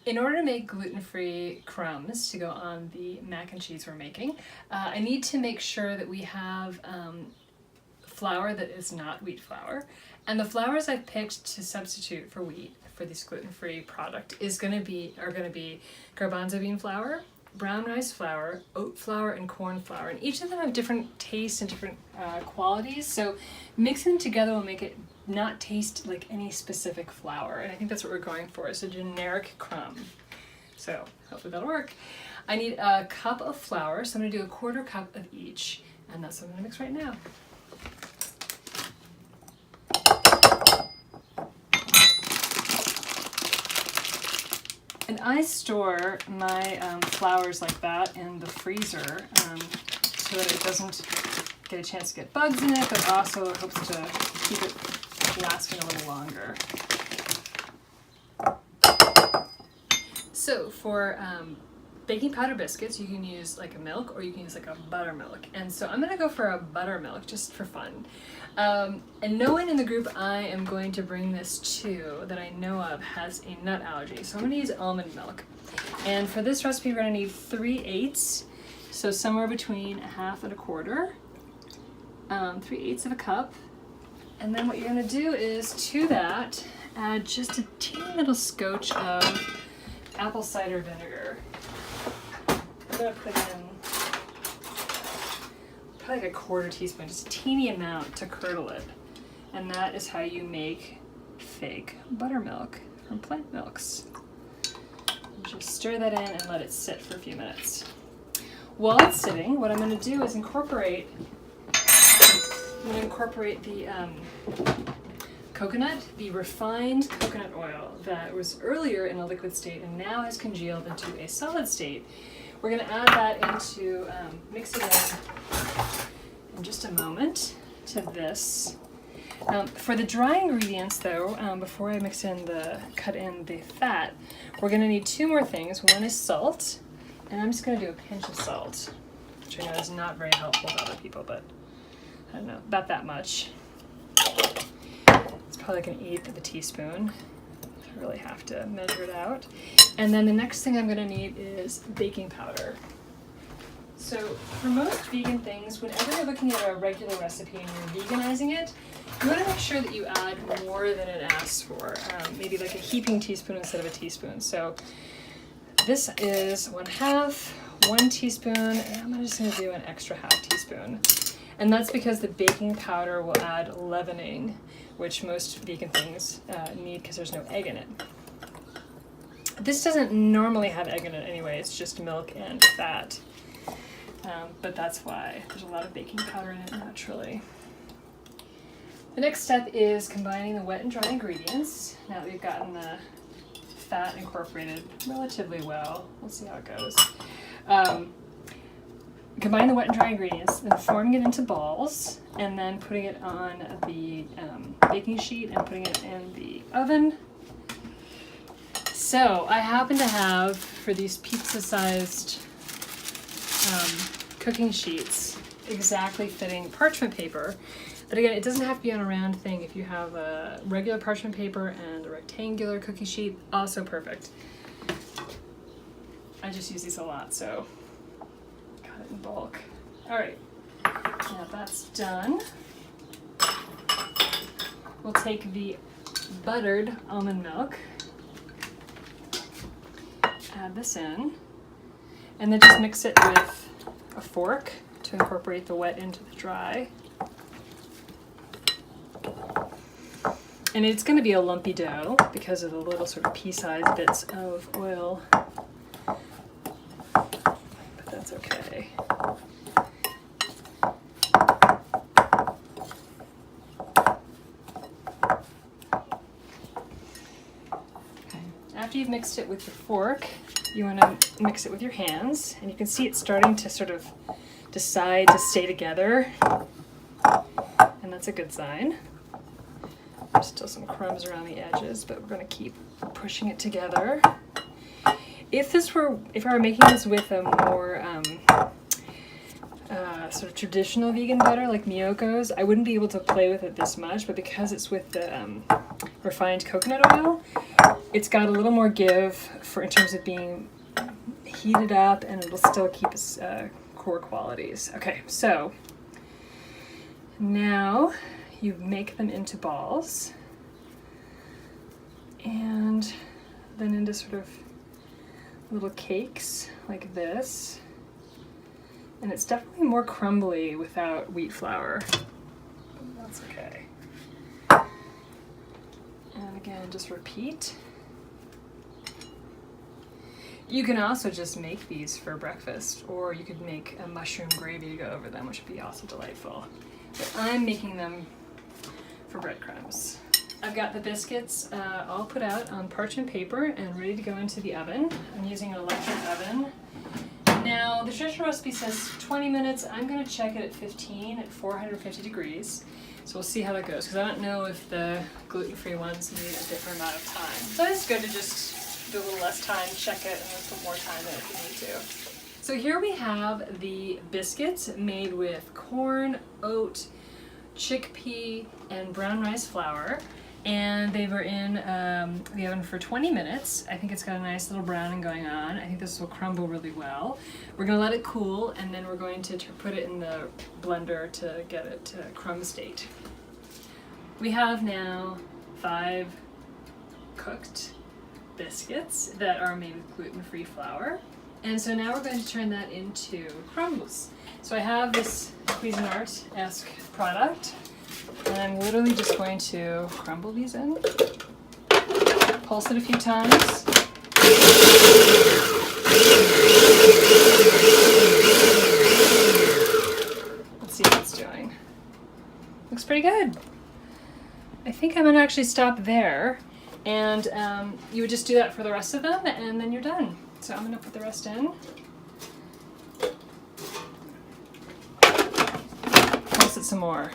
In order to make gluten-free crumbs to go on the mac and cheese we're making, I need to make sure that we have flour that is not wheat flour. And the flours I've picked to substitute for wheat for this gluten-free product are going to be garbanzo bean flour, brown rice flour, oat flour, and corn flour. And each of them have different tastes and different qualities. So mixing them together will make it not taste like any specific flour. And I think that's what we're going for. It's a generic crumb. So hopefully that'll work. I need a cup of flour. So I'm going to do a 1/4 cup of each. And that's what I'm going to mix right now. And I store my flours like that in the freezer so that it doesn't get a chance to get bugs in it, but also it hopes to keep it lasting a little longer. So for baking powder biscuits, you can use like a milk or you can use like a buttermilk. And so I'm gonna go for a buttermilk just for fun. And no one in the group I am going to bring this to that I know of has a nut allergy. So I'm gonna use almond milk. And for this recipe, we're gonna need 3/8, so somewhere between 1/2 and 1/4. 3/8 of a cup. And then what you're gonna do is to that, add just a teeny little scotch of apple cider vinegar. I'm gonna put in probably like a 1/4 teaspoon, just a teeny amount to curdle it. And that is how you make fake buttermilk from plant milks. Just stir that in and let it sit for a few minutes. While it's sitting, what I'm gonna do is incorporate the coconut, the refined coconut oil that was earlier in a liquid state and now has congealed into a solid state. We're going to add that into, mix it in just a moment to this. For the dry ingredients though, before I cut in the fat, we're going to need 2 more things. One is salt, and I'm just going to do a pinch of salt, which I know is not very helpful to other people, but I don't know, about that much. It's probably like 1/8 of a teaspoon. I really have to measure it out. And then the next thing I'm going to need is baking powder. So for most vegan things, whenever you're looking at a regular recipe and you're veganizing it, you want to make sure that you add more than it asks for. Maybe like a heaping teaspoon instead of a teaspoon. So this is 1/2, 1 teaspoon, and I'm just going to do an extra 1/2 teaspoon. And that's because the baking powder will add leavening, which most vegan things need because there's no egg in it. This doesn't normally have egg in it anyway, it's just milk and fat. But that's why there's a lot of baking powder in it naturally. The next step is combining the wet and dry ingredients. Now that we've gotten the fat incorporated relatively well, we'll see how it goes. Combine the wet and dry ingredients, then forming it into balls, and then putting it on the baking sheet and putting it in the oven. So I happen to have, for these pizza-sized cooking sheets, exactly fitting parchment paper. But again, it doesn't have to be on a round thing. If you have a regular parchment paper and a rectangular cookie sheet, also perfect. I just use these a lot, so in bulk. All right, now that's done. We'll take the buttered almond milk, add this in, and then just mix it with a fork to incorporate the wet into the dry. And it's going to be a lumpy dough because of the little sort of pea-sized bits of oil. That's okay. After you've mixed it with your fork, you want to mix it with your hands, and you can see it starting to sort of decide to stay together, and that's a good sign. There's still some crumbs around the edges, but we're going to keep pushing it together. If I were making this with a more sort of traditional vegan butter like Miyoko's, I wouldn't be able to play with it this much, but because it's with the refined coconut oil, it's got a little more give for in terms of being heated up, and it'll still keep its core qualities. Okay, so now you make them into balls and then into sort of little cakes like this. And it's definitely more crumbly without wheat flour. That's okay. And again, just repeat. You can also just make these for breakfast, or you could make a mushroom gravy to go over them, which would be also delightful. But I'm making them for breadcrumbs. I've got the biscuits all put out on parchment paper and ready to go into the oven. I'm using an electric oven. Now, the traditional recipe says 20 minutes. I'm going to check it at 15 at 450 degrees. So we'll see how that goes, because I don't know if the gluten-free ones need a different amount of time. So it's good to just do a little less time, check it, and then put more time in if you need to. So here we have the biscuits made with corn, oat, chickpea, and brown rice flour. And they were in the oven for 20 minutes. I think it's got a nice little browning going on. I think this will crumble really well. We're gonna let it cool, and then we're going to put it in the blender to get it to crumb state. We have now 5 cooked biscuits that are made with gluten-free flour. And so now we're going to turn that into crumbles. So I have this Cuisinart-esque product. And I'm literally just going to crumble these in, pulse it a few times. Let's see what it's doing. Looks pretty good. I think I'm gonna actually stop there, and you would just do that for the rest of them, and then you're done. So I'm gonna put the rest in. Pulse it some more.